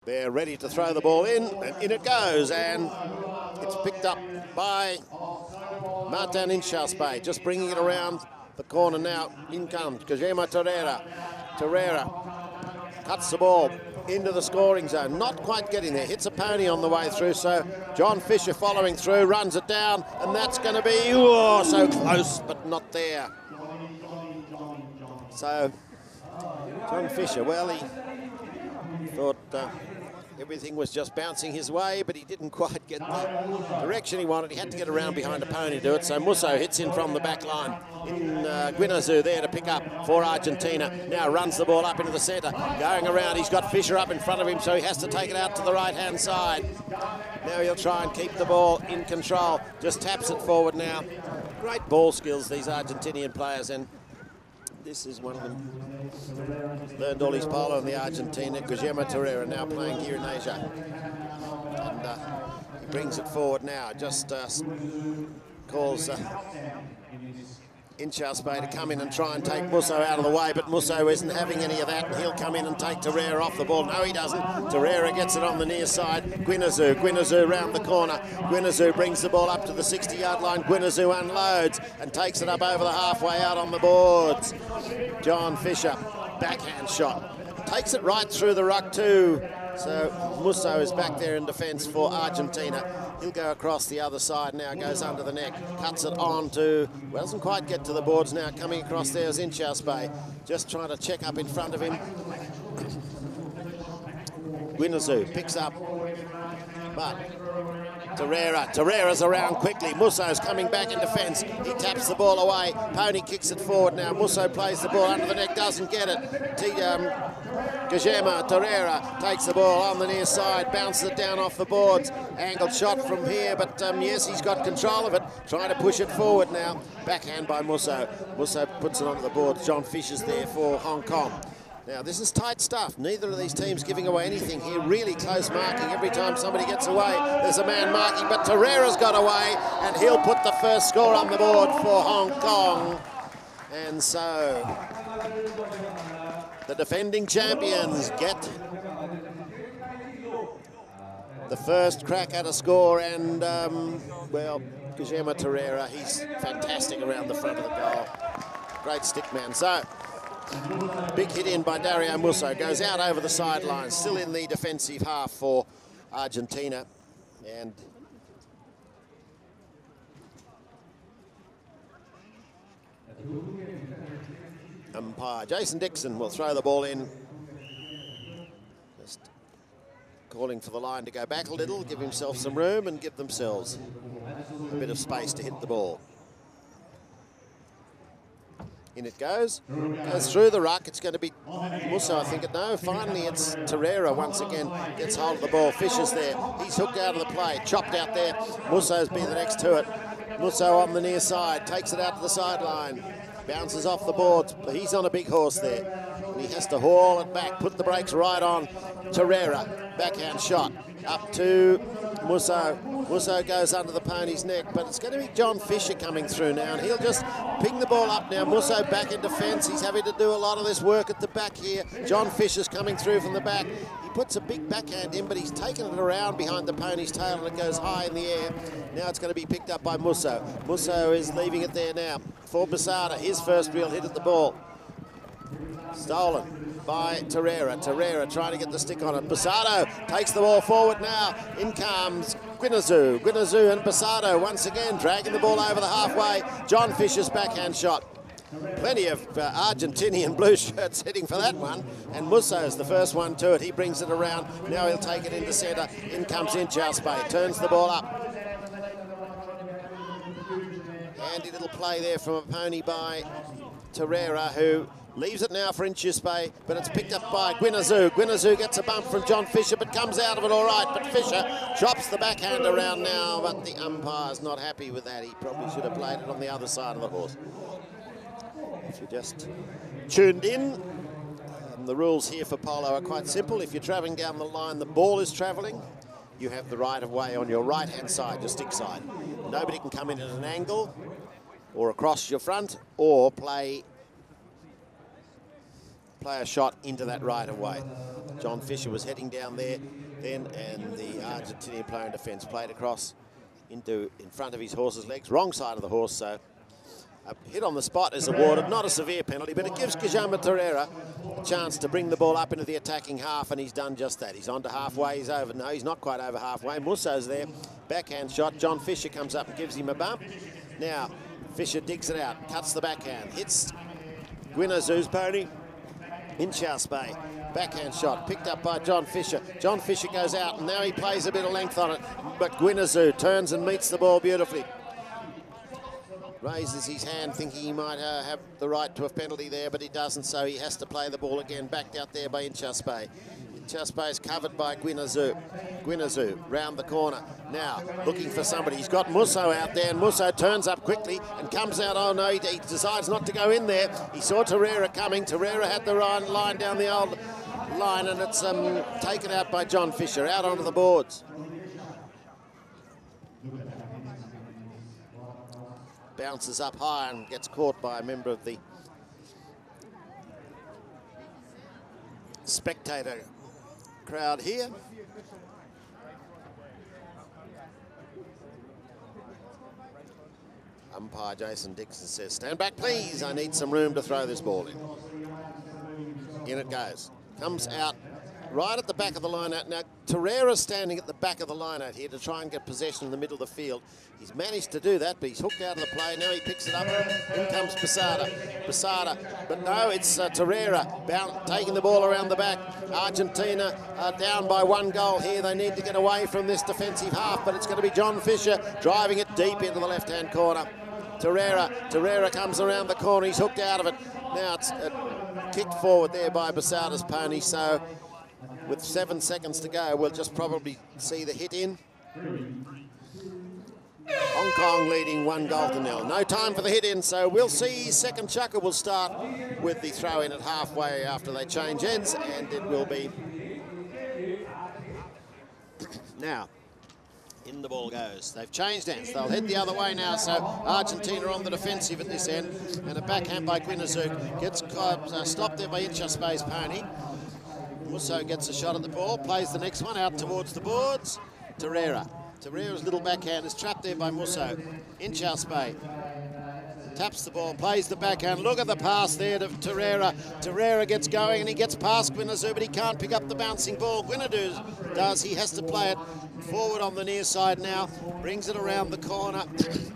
They're ready to throw the ball in, and in it goes, and it's picked up by Martin Inchaspe, just bringing it around the corner now. In comes Guillermo Torreira. Torreira cuts the ball into the scoring zone, not quite getting there, hits a pony on the way through, so John Fisher following through, runs it down, and that's going to be, oh, so close, but not there. So, John Fisher, well, he thought everything was just bouncing his way, but he didn't quite get the direction he wanted. He had to get around behind a pony to do it, so Musso hits in from the back line. In Guinazu there to pick up for Argentina. Now runs the ball up into the centre. Going around, he's got Fisher up in front of him, so he has to take it out to the right-hand side. Now he'll try and keep the ball in control. Just taps it forward now. Great ball skills, these Argentinian players, and this is one of them. Learned all his polo in the Argentina. Guillermo Torreira now playing here in Asia. And he brings it forward now. Just calls Inchaspe to come in and try and take Musso out of the way, but Musso isn't having any of that, and he'll come in and take Torreira off the ball. No, he doesn't. Torreira gets it on the near side. Guinazu round the corner. Guinazu brings the ball up to the 60-yard line. Guinazu unloads and takes it up over the halfway out on the boards. John Fisher, backhand shot. Takes it right through the ruck too. So Musso is back there in defence for Argentina. He'll go across the other side now, goes under the neck, cuts it on to, well, doesn't quite get to the boards now. Coming across there is Inchaspe, just trying to check up in front of him. Guinazu picks up, but Torreira's around quickly. Musso's coming back in defence. He taps the ball away. Pony kicks it forward now. Musso plays the ball under the neck, doesn't get it. Guillermo Torreira takes the ball on the near side, bounces it down off the boards. Angled shot from here, but yes, he's got control of it. Trying to push it forward now. Backhand by Musso. Musso puts it onto the boards. John Fisher's there for Hong Kong. Now, this is tight stuff. Neither of these teams giving away anything here. Really close marking. Every time somebody gets away, there's a man marking. But Torreira's got away, and he'll put the first score on the board for Hong Kong. And so, the defending champions get the first crack at a score. And, well, Guillermo Torreira, he's fantastic around the front of the goal. Great stick man. So, big hit in by Dario Musso, goes out over the sidelines, still in the defensive half for Argentina. And umpire Jason Dixon will throw the ball in. Just calling for the line to go back a little, give himself some room and give themselves a bit of space to hit the ball. In it goes through the ruck. It's going to be Musso, I think. No, finally it's Torreira once again gets hold of the ball. Fisher's there. He's hooked out of the play. Chopped out there. Musso's been the next to it. Musso on the near side. Takes it out to the sideline. Bounces off the boards. He's on a big horse there. And he has to haul it back. Put the brakes right on. Torreira. Backhand shot. Up to Musso. Musso goes under the pony's neck, but it's going to be John Fisher coming through now, and he'll just ping the ball up now. Musso back in defence. He's having to do a lot of this work at the back here. John Fisher's coming through from the back. He puts a big backhand in, but he's taken it around behind the pony's tail, and it goes high in the air. Now it's going to be picked up by Musso. Musso is leaving it there now for Posada. His first real hit at the ball. Stolen by Torreira. Torreira trying to get the stick on it. Posada takes the ball forward now. In comes Guinazu. Guinazu and Posada once again dragging the ball over the halfway. John Fisher's backhand shot. Plenty of Argentinian blue shirts hitting for that one. And Musso's the first one to it. He brings it around. Now he'll take it into centre. In comes Inchaspe. Turns the ball up. Handy little play there from a pony by Torreira, who leaves it now for Inchaspe, but it's picked up by Guinazu. Guinazu gets a bump from John Fisher, but comes out of it all right. But Fisher chops the backhand around now, but the umpire's not happy with that. He probably should have played it on the other side of the horse. If you just tuned in, the rules here for polo are quite simple. If you're travelling down the line, the ball is travelling, you have the right of way on your right-hand side, your stick side. Nobody can come in at an angle or across your front or play play a shot into that right of way. John Fisher was heading down there then, and the Argentinian player in defence played across in front of his horse's legs, wrong side of the horse, so a hit on the spot is awarded, not a severe penalty, but it gives Guillermo Torreira a chance to bring the ball up into the attacking half, and he's done just that. He's on to halfway, he's over. No, he's not quite over halfway. Musso's there, backhand shot. John Fisher comes up and gives him a bump. Now, Fisher digs it out, cuts the backhand, hits Guinazu's pony in Charles Bay. Backhand shot, picked up by John Fisher. John Fisher goes out, and now he plays a bit of length on it, but Guinazu turns and meets the ball beautifully. Raises his hand thinking he might have the right to a penalty there, but he doesn't, so he has to play the ball again, backed out there by Inchaspe. Inchaspe is covered by Guinazu. Guinazu round the corner. Now looking for somebody. He's got Musso out there, and Musso turns up quickly and comes out. Oh no, he decides not to go in there. He saw Torreira coming. Torreira had the line down the old line, and it's taken out by John Fisher, out onto the boards. Bounces up high and gets caught by a member of the spectator crowd here. Umpire Jason Dixon says, "Stand back, please. I need some room to throw this ball in." In it goes. Comes out right at the back of the line out. Now, Torreira's standing at the back of the line out here to try and get possession in the middle of the field. He's managed to do that, but he's hooked out of the play. Now he picks it up. In comes Posada. Posada. But no, it's Torreira taking the ball around the back. Argentina are down by 1 goal here. They need to get away from this defensive half, but it's going to be John Fisher driving it deep into the left-hand corner. Torreira comes around the corner. He's hooked out of it. Now it's kicked forward there by Posada's pony, so with 7 seconds to go, we'll just probably see the hit in. Hong Kong leading 1-0. No time for the hit in, so we'll see. Second chukker will start with the throw in at halfway after they change ends, and it will be now. In the ball goes. They've changed ends. They'll head the other way now, so Argentina on the defensive at this end, and a backhand by Guinazu gets stopped there by Inchaspe's pony. Musso gets a shot at the ball, plays the next one out towards the boards. Torreira's little backhand is trapped there by Musso. Inchaspe taps the ball, plays the backhand. Look at the pass there to Torreira. Torreira gets going and he gets past Guinazu, but he can't pick up the bouncing ball. Guinazu does. He has to play it forward on the near side now. Brings it around the corner.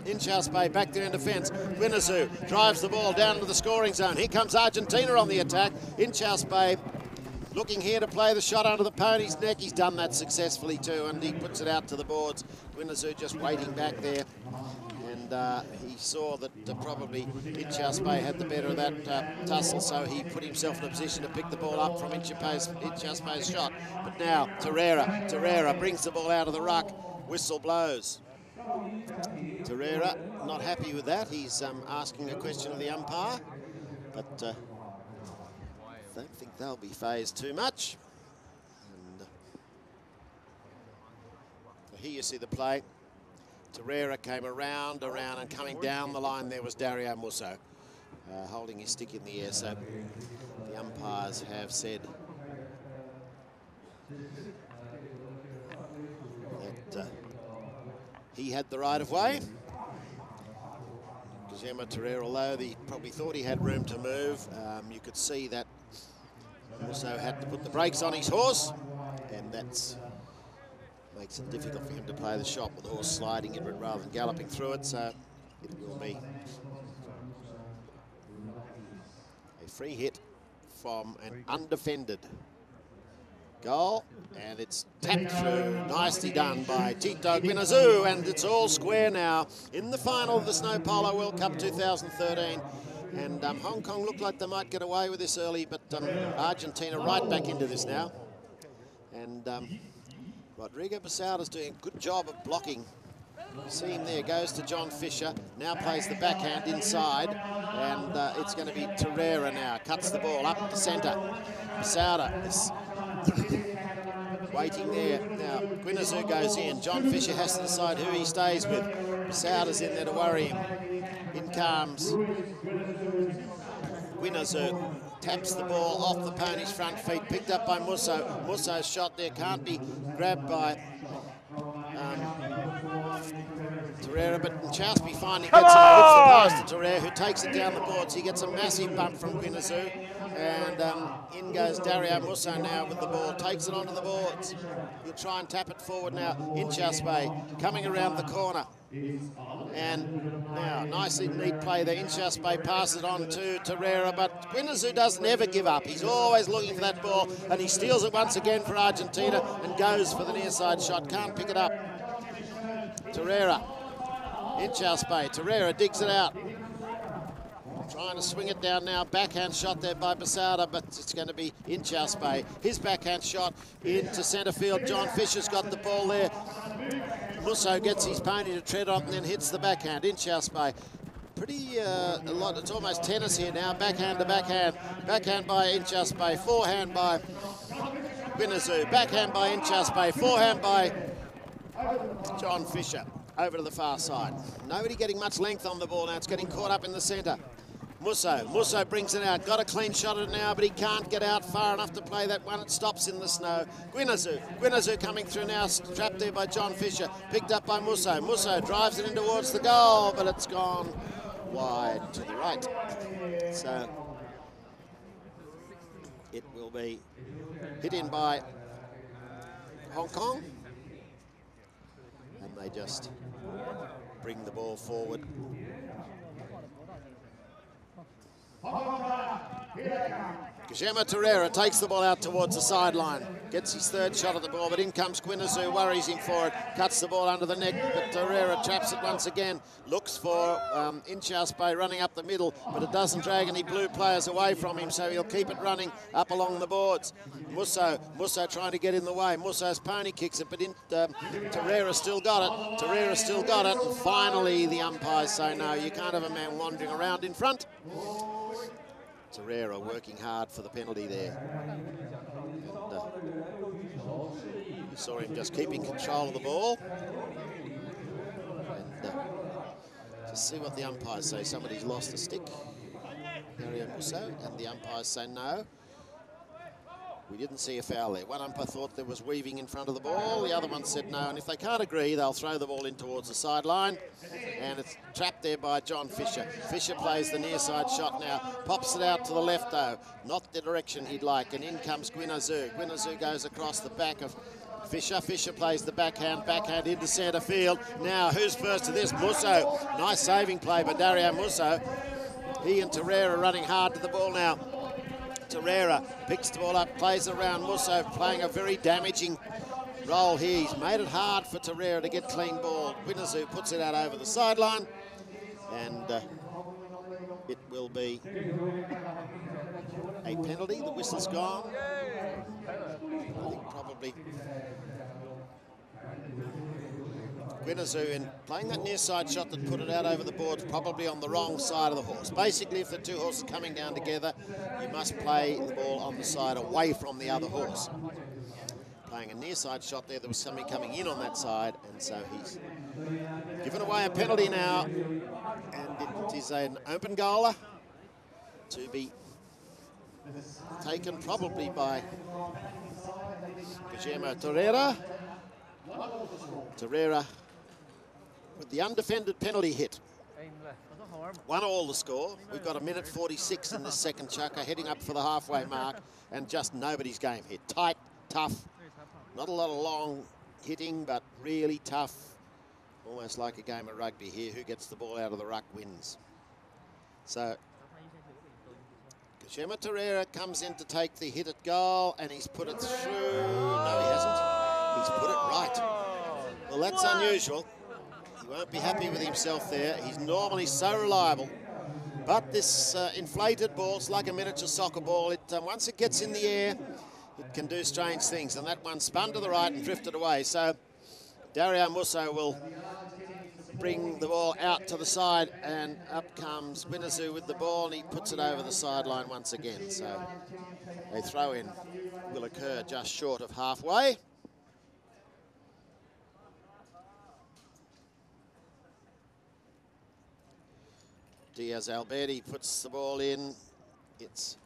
Inchaspe back there in defence. Guinazu drives the ball down into the scoring zone. Here comes Argentina on the attack. Inchaspe looking here to play the shot under the pony's neck. He's done that successfully too, and he puts it out to the boards. Guinazu just waiting back there. And he saw that probably Inchaspe had the better of that tussle, so he put himself in a position to pick the ball up from Inchaspe's shot. But now Torreira brings the ball out of the ruck. Whistle blows. Torreira not happy with that. He's asking a question of the umpire, but don't think they'll be phased too much. And here you see the play. Torreira came around, and coming down the line there was Dario Musso, holding his stick in the air. So the umpires have said that he had the right of way. Guillermo Torreira, although he probably thought he had room to move, you could see that Musso had to put the brakes on his horse, and that's makes it difficult for him to play the shot with the horse sliding into it rather than galloping through it, so it will be a free hit from an undefended goal, and it's tapped through. Nicely done by Tito Guinazu, and it's all square now in the final of the Snow Polo World Cup 2013. And Hong Kong looked like they might get away with this early, but Argentina right back into this now. And Rodrigo Posada's doing a good job of blocking. See him there, goes to John Fisher, now plays the backhand inside, and it's going to be Torreira now, cuts the ball up the centre. Posada is waiting there. Now, Guinazu goes in. John Fisher has to decide who he stays with. Posada's in there to worry him. In comes Guinazu. taps the ball off the pony's front feet, picked up by Musso. Musso's shot there can't be grabbed by Torreira, but Chowsby finally gets it, puts the pass to Torreira, who takes it down the boards. He gets a massive bump from Guineazou, and in goes Dario Musso now with the ball, takes it onto the boards. He'll try and tap it forward now. Inchaspe coming around the corner. And now, nicely neat play there. Inchaspe passes it on to Torreira, but Guineazou doesn't ever give up. He's always looking for that ball, and he steals it once again for Argentina and goes for the near side shot. Can't pick it up. Torreira, Inchaspe, Torreira digs it out. Trying to swing it down now. Backhand shot there by Basada, but it's going to be Inchaspe. His backhand shot into centre field. John Fisher's got the ball there. Musso gets his pony to tread on and then hits the backhand. Inchaspe, pretty a lot. It's almost tennis here now. Backhand to backhand. Backhand by Inchaspe. Forehand by Guineazou. Backhand by Inchaspe. Forehand by John Fisher. Over to the far side. Nobody getting much length on the ball now. It's getting caught up in the centre. Musso brings it out. Got a clean shot at it now, but he can't get out far enough to play that one. It stops in the snow. Guineazou coming through now, trapped there by John Fisher. Picked up by Musso. Musso drives it in towards the goal, but it's gone wide to the right. So it will be hit in by Hong Kong. And they just bring the ball forward. Guillermo Torreira takes the ball out towards the sideline. Gets his third shot at the ball, but in comes Guineazou, worries him for it. Cuts the ball under the neck, but Torreira traps it once again. Looks for Inchaspe running up the middle, but it doesn't drag any blue players away from him, so he'll keep it running up along the boards. Musso trying to get in the way. Musso's pony kicks it, but Torreira still got it. And finally the umpires say no, you can't have a man wandering around in front. Torreira working hard for the penalty there. And you saw him just keeping control of the ball. And just see what the umpires say. Somebody's lost a stick. Dario Musso, and the umpires say no. We didn't see a foul there. One umpire thought there was weaving in front of the ball. The other one said no. And if they can't agree, they'll throw the ball in towards the sideline. And it's trapped there by John Fisher. Fisher plays the near side shot now. Pops it out to the left, though. Not the direction he'd like. And in comes Guineazou. Guineazou goes across the back of Fisher. Fisher plays the backhand into centre field. Now, who's first to this? Musso. Nice saving play by Dario Musso. He and Torreira running hard to the ball now. Torreira picks the ball up, plays around. Musso playing a very damaging role here. He's made it hard for Torreira to get clean ball. Guineazou puts it out over the sideline, and it will be a penalty. The whistle's gone. I think probably Guineazou, in playing that near side shot that put it out over the boards, probably on the wrong side of the horse. Basically, if the two horses are coming down together, you must play the ball on the side away from the other horse. Playing a near side shot there was somebody coming in on that side, and so he's given away a penalty now, and it is an open goaler to be taken probably by Guillermo Torreira. Torreira with the undefended penalty hit. 1-1 the score. We've got 1:46 in this second chukker, heading up for the halfway mark, and just nobody's game hit. Tight, tough, not a lot of long hitting, but really tough. Almost like a game of rugby here. Who gets the ball out of the ruck wins. So Guillermo Torreira comes in to take the hit at goal, and he's put it through. No, he hasn't. He's put it right. Well, that's unusual. He won't be happy with himself there. He's normally so reliable. But this inflated ball, it's like a miniature soccer ball. Once it gets in the air, it can do strange things. And that one spun to the right and drifted away. So Dario Musso will bring the ball out to the side, and up comes Guineazou with the ball, and he puts it over the sideline once again. So a throw-in will occur just short of halfway. Diaz Alberti puts the ball in. It's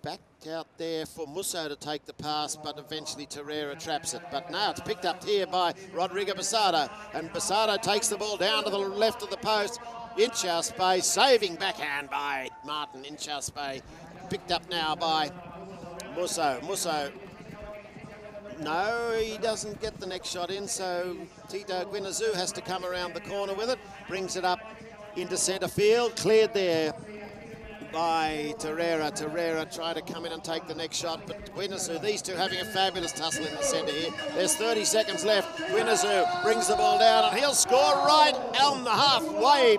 back out there for Musso to take the pass, but eventually Torreira traps it. But now it's picked up here by Rodrigo Basado, and Basado takes the ball down to the left of the post. Inchauspé, saving backhand by Martin Inchauspé. Picked up now by Musso. Musso, no, he doesn't get the next shot in, so Tito Guinazú has to come around the corner with it. Brings it up into centre field, cleared there by Torreira. Torreira tried to come in and take the next shot, but Guinazú, these two having a fabulous tussle in the centre here. There's 30 seconds left. Guinazú brings the ball down and he'll score right on the halfway.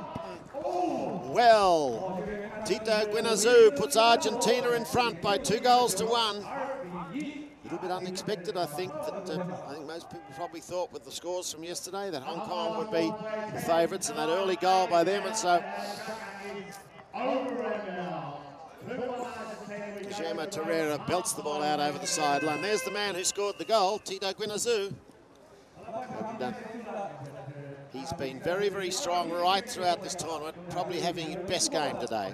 Well, Tito Guinazú puts Argentina in front by 2-1. A little bit unexpected, I think. I think most people probably thought with the scores from yesterday that Hong Kong would be the favourites, and that early goal by them, and so Guillermo Torreira belts the ball out over the sideline. There's the man who scored the goal, Tito Guinazú. And, he's been very, very strong right throughout this tournament, probably having his best game today.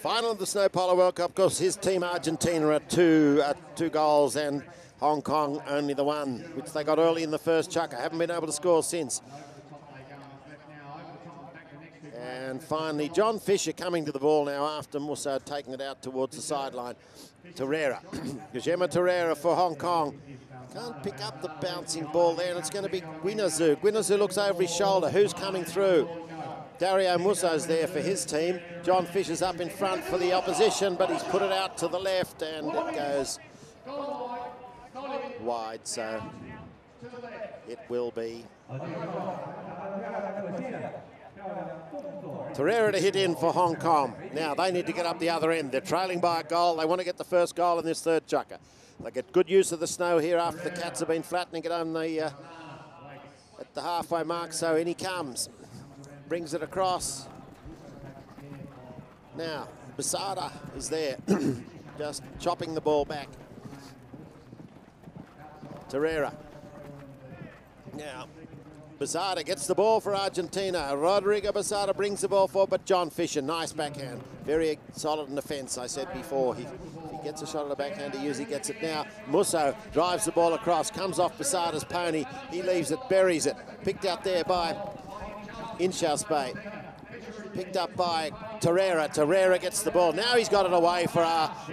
Final of the Snow Polo World Cup, of course, his team Argentina are two goals, and Hong Kong only the one, which they got early in the first chukker. Haven't been able to score since. And finally, John Fisher coming to the ball now after Musso taking it out towards the sideline. Torreira, Guillermo Torreira for Hong Kong. Can't pick up the bouncing ball there, and it's going to be Guinazú. Guinazú looks over his shoulder. Who's coming through? Dario Musso's there for his team. John Fisher's up in front for the opposition, but he's put it out to the left, and it goes wide, so it will be Torreira to hit in for Hong Kong. Now, they need to get up the other end. They're trailing by a goal. They want to get the first goal in this third chukker. They get good use of the snow here after the Cats have been flattening it on the at the halfway mark, so in he comes. Brings it across. Now, Basada is there, just chopping the ball back. Torreira. Now, Basada gets the ball for Argentina. Rodrigo Basada brings the ball forward, but John Fisher, nice backhand. Very solid in defence, I said before. He gets a shot at a backhand, he usually gets it now. Musso drives the ball across, comes off Basada's pony. He leaves it, buries it. Picked up there by Inchauspé. Picked up by Torreira. Torreira gets the ball. Now he's got it away for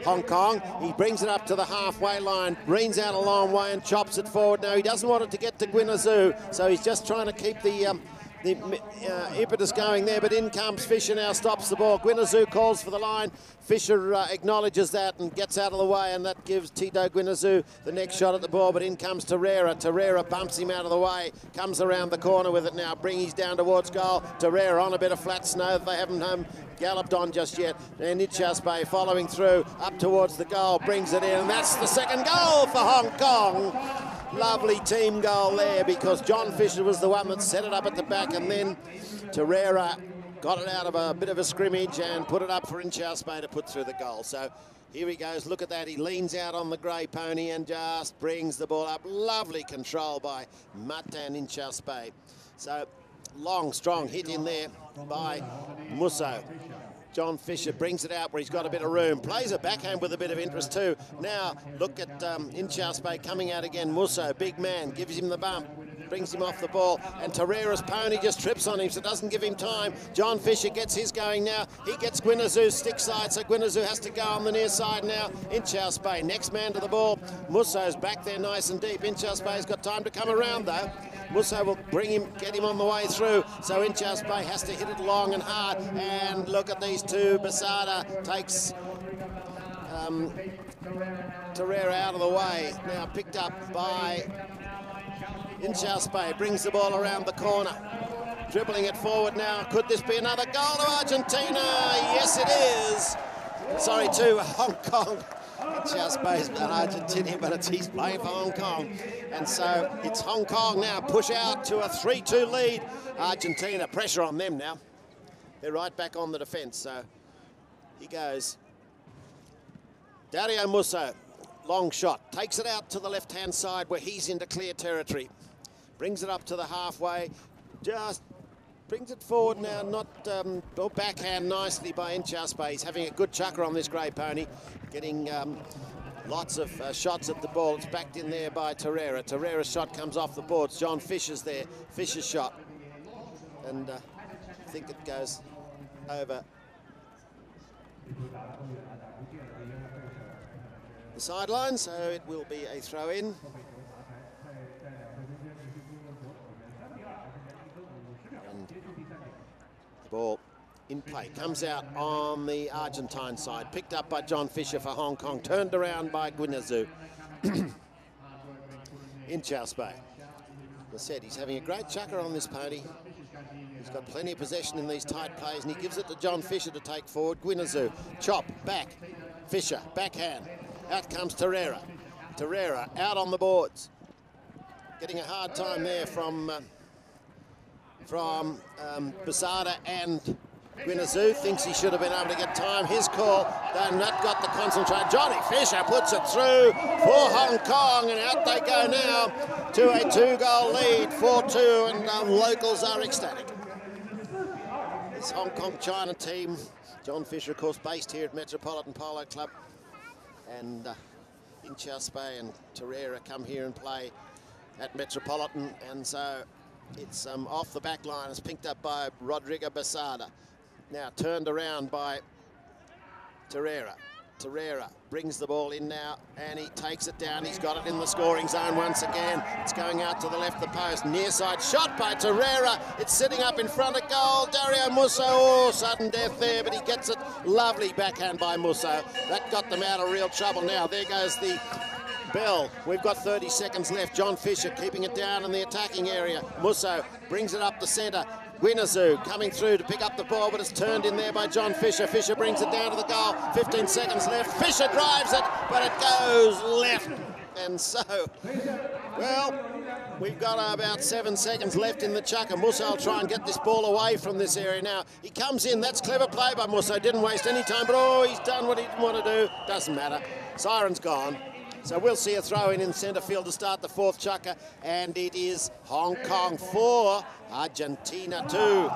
Hong Kong. He brings it up to the halfway line, reens out a long way and chops it forward. Now he doesn't want it to get to Guinazú, so he's just trying to keep the impetus going there, but in comes Fisher now, stops the ball. Guinazú calls for the line. Fisher acknowledges that and gets out of the way, and that gives Tito Guinazú the next shot at the ball, but in comes Torreira. Torreira bumps him out of the way, comes around the corner with it now, brings down towards goal. Torreira on a bit of flat snow that they haven't galloped on just yet, and Inchauspé following through up towards the goal, brings it in, and that's the second goal for Hong Kong. Lovely team goal there, because John Fisher was the one that set it up at the back, and then Torreira got it out of a bit of a scrimmage and put it up for Inchauspé to put through the goal. So here he goes, look at that, he leans out on the grey pony and just brings the ball up. Lovely control by Martin Inchauspé. So long, strong hit in there by Musso. John Fisher brings it out where he's got a bit of room. Plays a backhand with a bit of interest too. Now, look at Inchauspé coming out again. Musso, big man, gives him the bump. Brings him off the ball. And Torreira's pony just trips on him, so doesn't give him time. John Fisher gets his going now. He gets Guinazú's stick side, so Guinazú has to go on the near side now. Inchauspé, next man to the ball. Musso's back there nice and deep. Inchauspé's got time to come around though. Musso will get him on the way through, so Inchauspé has to hit it long and hard. And look at these two. Basada takes Torreira out of the way. Now picked up by Inchauspé, brings the ball around the corner. Dribbling it forward now. Could this be another goal to Argentina? Yes, it is. Sorry, to Hong Kong. Inchauspé's an Argentinian, but he's playing for Hong Kong. And so it's Hong Kong now push out to a 3-2 lead. Argentina, pressure on them now. They're right back on the defence, so he goes. Dario Musso, long shot, takes it out to the left-hand side where he's into clear territory. Brings it up to the halfway, just Brings it forward now, not backhand nicely by Inchaspe. He's having a good chucker on this grey pony, getting lots of shots at the ball. It's backed in there by Torreira. Torreira's shot comes off the boards. John Fisher's there. Fisher's shot. And I think it goes over the sideline, so it will be a throw in. And the ball in play comes out on the Argentine side, picked up by John Fisher for Hong Kong, turned around by Guineazou. Inchaspe. As I said, he's having a great chucker on this pony. He's got plenty of possession in these tight plays, and he gives it to John Fisher to take forward. Guineazou, chop, back. Fisher, backhand. Out comes Torreira. Torreira out on the boards. Getting a hard time there from Basada and Guineazou. Thinks he should have been able to get time. His call, then that got the concentrate. Johnny Fisher puts it through for Hong Kong, and out they go now to a 2-goal lead, 4-2, and locals are ecstatic. This Hong Kong China team, John Fisher, of course, based here at Metropolitan Polo Club, and Inchaspe and Torreira come here and play at Metropolitan, and so it's off the back line. It's picked up by Rodrigo Basada. Now turned around by Torreira. Torreira brings the ball in now, and he takes it down. He's got it in the scoring zone once again. It's going out to the left of the post. Near side shot by Torreira. It's sitting up in front of goal. Dario Musso, oh, sudden death there, but he gets it. Lovely backhand by Musso. That got them out of real trouble now. There goes the bell. We've got 30 seconds left. John Fisher keeping it down in the attacking area. Musso brings it up the centre. Guineazou coming through to pick up the ball, but it's turned in there by John Fisher. Fisher brings it down to the goal. 15 seconds left. Fisher drives it, but it goes left. And so, well, we've got about 7 seconds left in the chucker. Musso will try and get this ball away from this area now. He comes in. That's clever play by Musso. Didn't waste any time, but oh, he's done what he didn't want to do. Doesn't matter. Siren's gone. So we'll see a throw in centre field to start the 4th chucker, and it is Hong Kong 4, Argentina 2.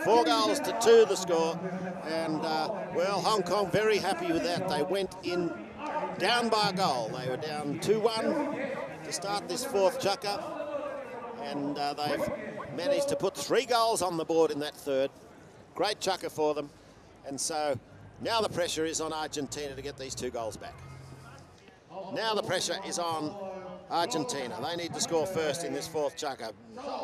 4 goals to 2 the score, and well, Hong Kong very happy with that. They went in down by a goal. They were down 2-1 to start this 4th chucker, and they've managed to put 3 goals on the board in that 3rd. Great chucker for them, and so now the pressure is on Argentina to get these 2 goals back. Now the pressure is on Argentina. They need to score first in this 4th chucker.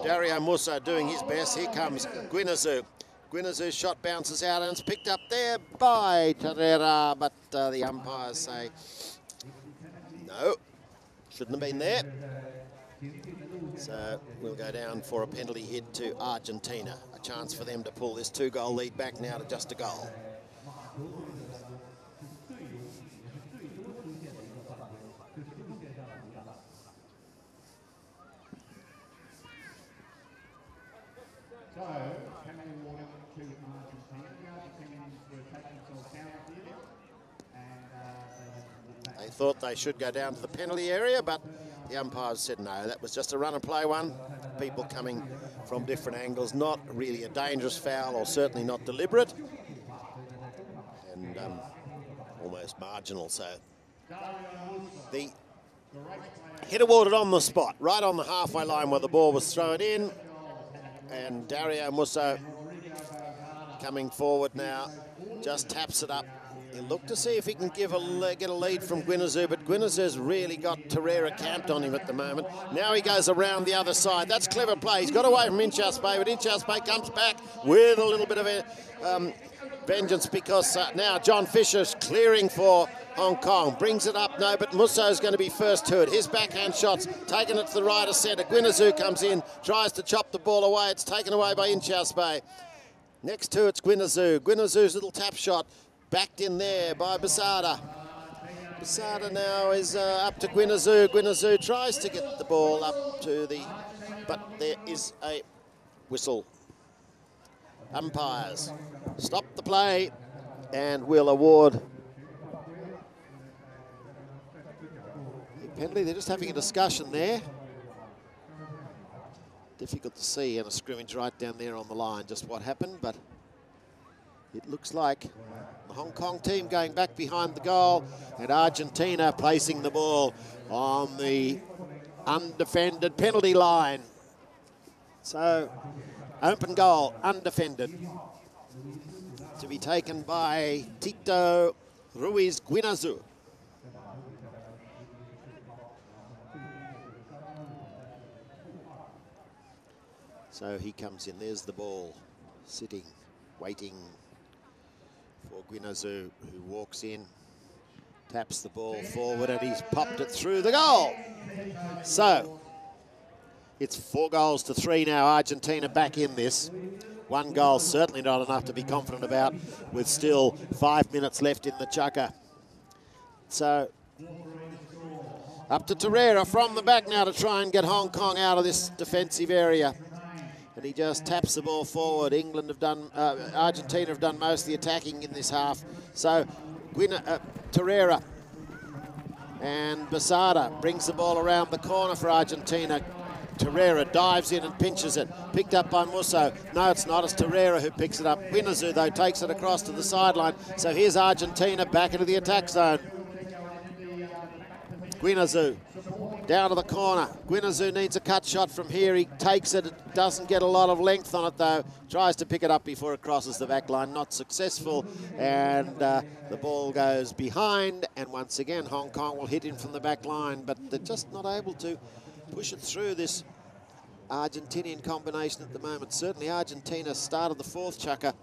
Dario Musso doing his best. Here comes Guineazou. Guineazou's shot bounces out, and it's picked up there by Torreira, but the umpires say, no, shouldn't have been there. So we'll go down for a penalty hit to Argentina. A chance for them to pull this 2-goal lead back now to just a goal. So, penalty warning to Argentina. The Argentinians were taking themselves down here, and they thought they should go down to the penalty area, but the umpires said no, that was just a run and play one. People coming from different angles, not really a dangerous foul, or certainly not deliberate, and almost marginal. So the hit awarded on the spot, right on the halfway line where the ball was thrown in. And Dario Musso coming forward now, just taps it up. He'll look to see if he can get a lead from Guineazou, but Guineazou's really got Torreira camped on him at the moment. Now he goes around the other side. That's clever play. He's got away from Inchaspe, but Inchaspe comes back with a little bit of a vengeance, because now John Fisher's clearing for Hong Kong. Brings it up, no, but Musso's going to be first to it. His backhand shots, taking it to the right of centre. Guineazou comes in, tries to chop the ball away. It's taken away by Inchaspe. Next to it's Guineazou. Guineazou's little tap shot, backed in there by Basada. Basada now is up to Guineazou. Guineazou tries to get the ball up to the, but there is a whistle. Umpires stop the play and we'll award the penalty. They're just having a discussion there. Difficult to see in a scrimmage right down there on the line just what happened, but it looks like the Hong Kong team going back behind the goal and Argentina placing the ball on the undefended penalty line. So, open goal, undefended, to be taken by Tito Ruiz Guinazu. So he comes in, there's the ball, sitting, waiting for Guinazu, who walks in, taps the ball forward, and he's popped it through the goal. So, it's 4-3 now, Argentina back in this. 1 goal, certainly not enough to be confident about, with still 5 minutes left in the chukker. So, up to Torreira from the back now to try and get Hong Kong out of this defensive area. And he just taps the ball forward. Argentina have done most of the attacking in this half. So, Torreira and Basada brings the ball around the corner for Argentina. Torreira dives in and pinches it. Picked up by Musso. No, it's not. It's Torreira who picks it up. Guinazu, though, takes it across to the sideline. So here's Argentina back into the attack zone. Guinazu down to the corner. Guinazu needs a cut shot from here. He takes it. It doesn't get a lot of length on it, though. Tries to pick it up before it crosses the back line. Not successful. And the ball goes behind. And once again, Hong Kong will hit in from the back line. But they're just not able to push it through this Argentinian combination at the moment. Certainly Argentina started the 4th chukker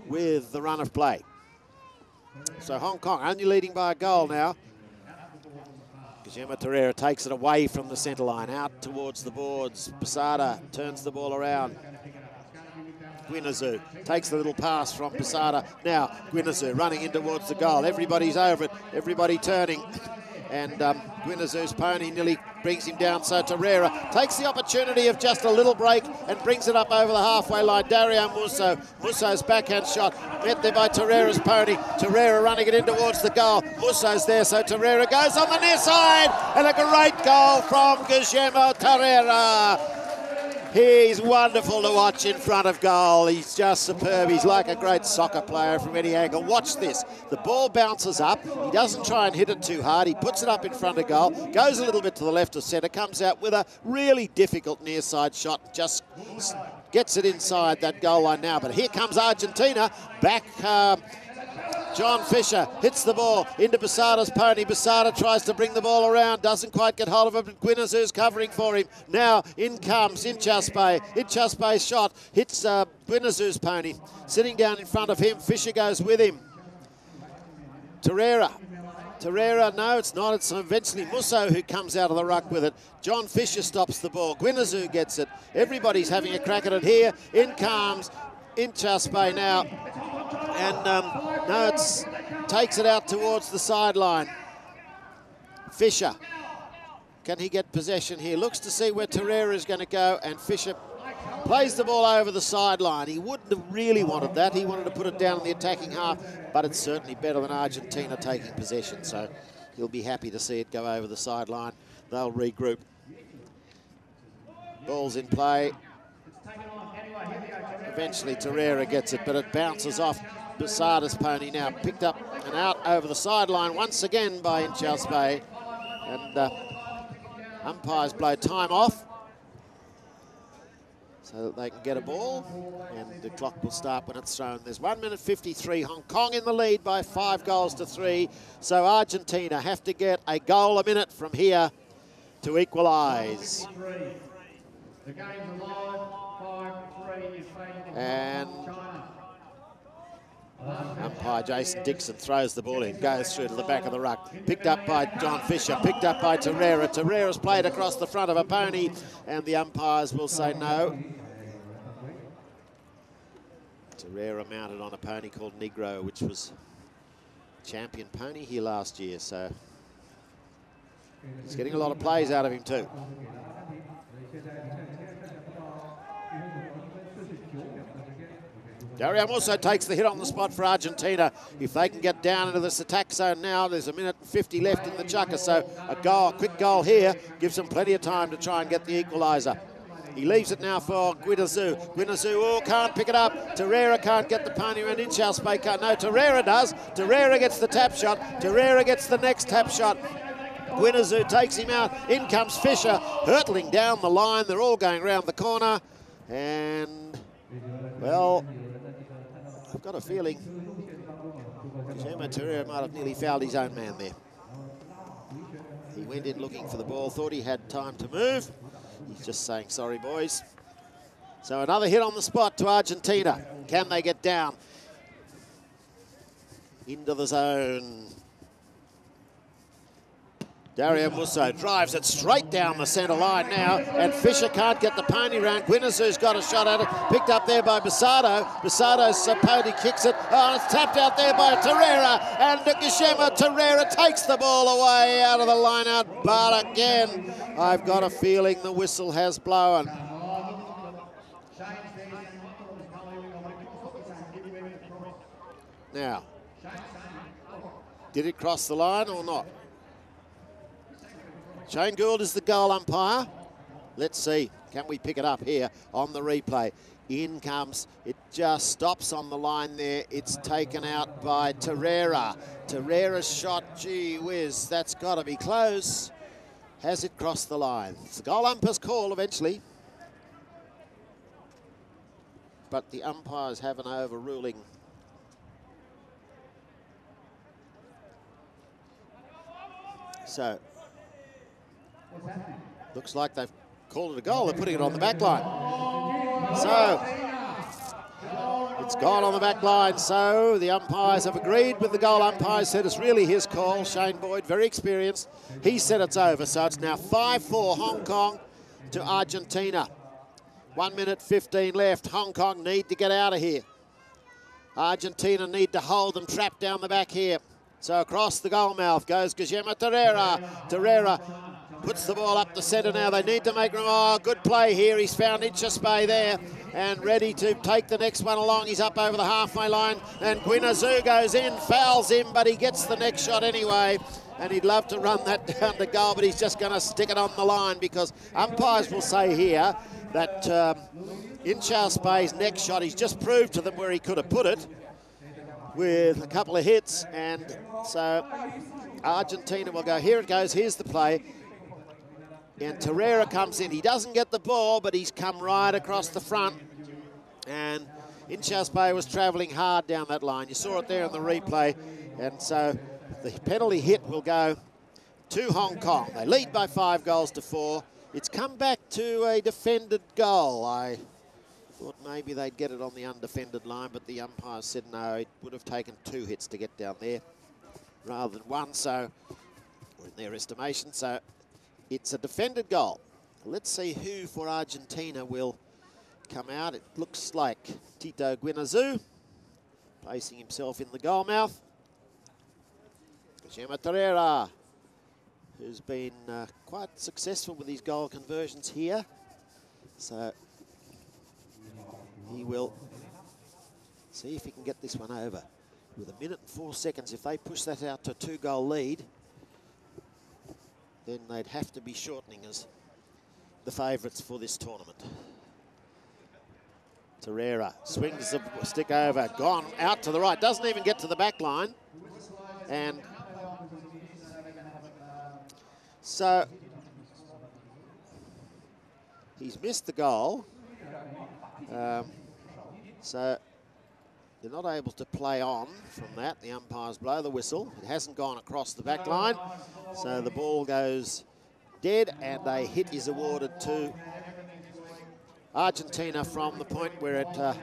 with the run of play. So Hong Kong only leading by a goal now. Guillermo Torreira takes it away from the centre line, out towards the boards. Posada turns the ball around. Guinazu takes the little pass from Posada. Now Guinazu running in towards the goal. Everybody's over it, everybody turning. And Guinazu's pony nearly brings him down, so Torreira takes the opportunity of just a little break and brings it up over the halfway line. Dario Musso. Musso's backhand shot met there by Torreira's pony. Torreira running it in towards the goal. Musso's there, so Torreira goes on the near side, and a great goal from Guillermo Torreira. He's wonderful to watch in front of goal. He's just superb. He's like a great soccer player from any angle. Watch this. The ball bounces up. He doesn't try and hit it too hard. He puts it up in front of goal, goes a little bit to the left of centre, comes out with a really difficult near side shot, just gets it inside that goal line now. But here comes Argentina back. John Fisher hits the ball into Basada's pony. Basada tries to bring the ball around, doesn't quite get hold of it, but Guinazu's covering for him. Now in comes Inchaspe. Inchaspe's shot hits Guinazu's pony. Sitting down in front of him, Fisher goes with him. Torreira, no, it's not. It's eventually Musso who comes out of the ruck with it. John Fisher stops the ball. Guinazu gets it. Everybody's having a crack at it here. In comes Inchaspe now. And no, takes it out towards the sideline. Fisher, can he get possession here? Looks to see where Torreira is going to go, and Fisher plays the ball over the sideline. He wouldn't have really wanted that. He wanted to put it down in the attacking half, but it's certainly better than Argentina taking possession, so he'll be happy to see it go over the sideline. They'll regroup. Ball's in play. Eventually Torreira gets it, but it bounces off Basada's pony now. Picked up and out over the sideline once again by Inchaspe. And umpires blow time off so that they can get a ball. And the clock will start when it's thrown. There's 1 minute 53. Hong Kong in the lead by 5-3. So Argentina have to get a goal a minute from here to equalise. The game's alive. 5-3 is and umpire Jason Dixon throws the ball in, goes through to the back of the ruck. Picked up by John Fisher, picked up by Torreira. Torreira's played across the front of a pony, and the umpires will say no. Torreira mounted on a pony called Negro, which was champion pony here last year, so he's getting a lot of plays out of him too. Dario also takes the hit on the spot for Argentina. If they can get down into this attack zone now, there's 1 minute and 50 left in the chukker, so a quick goal here gives them plenty of time to try and get the equaliser. He leaves it now for Guinazu. Guinazu, oh, can't pick it up. Torreira can't get the pony around. Inchauspé can't. No, Torreira does. Torreira gets the tap shot. Torreira gets the next tap shot. Guinazu takes him out. In comes Fisher, hurtling down the line. They're all going round the corner. And, well, I've got a feeling Guillermo Torreira might have nearly fouled his own man there. He went in looking for the ball, thought he had time to move. He's just saying, sorry, boys. So another hit on the spot to Argentina. Can they get down into the zone? Dario Musso drives it straight down the centre line now, and Fisher can't get the pony round. Guinazu's got a shot at it, picked up there by Basado. Basado's pony kicks it. Oh, it's tapped out there by Torreira, and Guillermo Torreira takes the ball away out of the line-out. But again, I've got a feeling the whistle has blown. Now, did it cross the line or not? Shane Gould is the goal umpire. Let's see, can we pick it up here on the replay? In comes, it just stops on the line there. It's taken out by Torreira. Torreira's shot, gee whiz, that's got to be close. Has it crossed the line? It's the goal umpire's call eventually. But the umpires have an overruling. So, looks like they've called it a goal. They're putting it on the back line. So, it's gone on the back line. So, the umpires have agreed with the goal umpire, said it's really his call. Shane Boyd, very experienced. He said it's over. So, it's now 5-4 Hong Kong to Argentina. 1 minute 15 left. Hong Kong need to get out of here. Argentina need to hold them trapped down the back here. So, across the goal mouth goes Guillermo Torreira. Torreira puts the ball up the centre now. They need to make room. Oh, good play here. He's found Inchauspé there and ready to take the next one along. He's up over the halfway line. And Guinazu goes in, fouls him, but he gets the next shot anyway. And he'd love to run that down to goal, but he's just going to stick it on the line because umpires will say here that Inchauspé's next shot, he's just proved to them where he could have put it with a couple of hits. And so Argentina will go, here it goes, here's the play. And Torreira comes in. He doesn't get the ball, but he's come right across the front. And Inchauspé was travelling hard down that line. You saw it there in the replay. And so the penalty hit will go to Hong Kong. They lead by 5-4. It's come back to a defended goal. I thought maybe they'd get it on the undefended line, but the umpire said no, it would have taken 2 hits to get down there rather than 1, so, or in their estimation. So it's a defended goal. Let's see who for Argentina will come out. It looks like Tito Guinazu placing himself in the goal mouth. Guillermo Torreira, who's been quite successful with his goal conversions here. So he will see if he can get this one over. With 1 minute and 4 seconds, if they push that out to a 2-goal lead, then they'd have to be shortening as the favourites for this tournament. Torreira swings the stick over, gone out to the right, doesn't even get to the back line. And so he's missed the goal. So they're not able to play on from that. The umpires blow the whistle. It hasn't gone across the back line. So the ball goes dead and a hit is awarded to Argentina from the point where it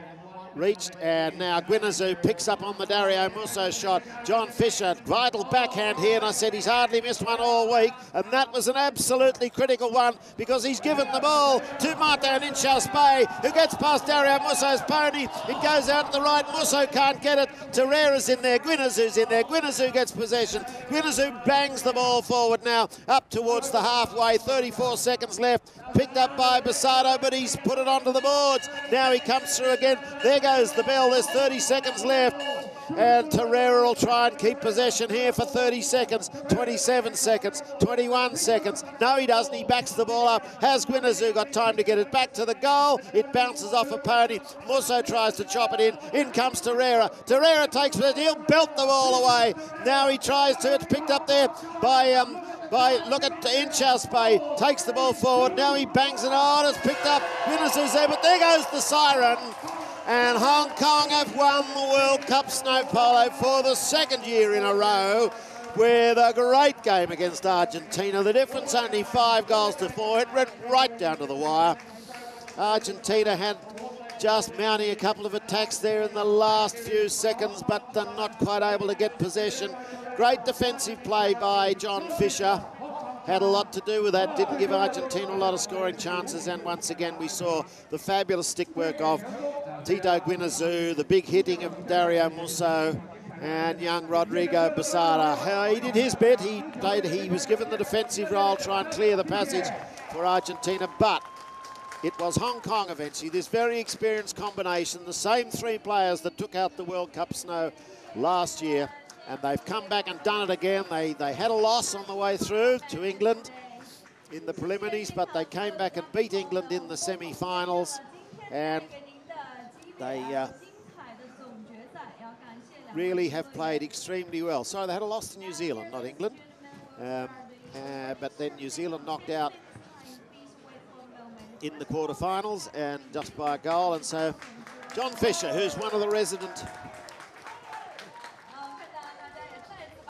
reached. And now Guinazu picks up on the Dario Musso shot. John Fisher, vital backhand here, and I said he's hardly missed one all week, and that was an absolutely critical one because he's given the ball to Martin Inchauspé, who gets past Dario Musso's pony. It goes out to the right. Musso can't get it. Torreira's in there. Guinazu's in there. Guinazu gets possession. Guinazu bangs the ball forward now up towards the halfway. 34 seconds left. Picked up by Basado, but he's put it onto the boards. Now he comes through again. There goes the bell. There's 30 seconds left. And Torreira will try and keep possession here for 30 seconds, 27 seconds, 21 seconds. No, he doesn't. He backs the ball up. Has Guineazou got time to get it back to the goal? It bounces off a pony. Musso tries to chop it in. In comes Torreira. Torreira takes it. He'll belt the ball away. Now he tries to. It's picked up there by look at Inchauspe. Takes the ball forward. Now he bangs it on. It's picked up. Guineazou's there, but there goes the siren. And Hong Kong have won the World Cup Snow Polo for the second year in a row with a great game against Argentina. The difference only 5 goals to 4. It went right down to the wire. Argentina had just mounting a couple of attacks there in the last few seconds, but not quite able to get possession. Great defensive play by John Fisher. Had a lot to do with that, didn't give Argentina a lot of scoring chances, and once again we saw the fabulous stick work of Tito Guineazou, the big hitting of Dario Musso, and young Rodrigo Basada. He did his bit. He was given the defensive role, try and clear the passage for Argentina, but it was Hong Kong eventually. This very experienced combination, the same 3 players that took out the World Cup Snow last year, and they've come back and done it again. They had a loss on the way through to England in the preliminaries, but they came back and beat England in the semi-finals, and they really have played extremely well. Sorry, they had a loss to New Zealand, not England. But then New Zealand knocked out in the quarterfinals and just by a goal. And so John Fisher, who's one of the resident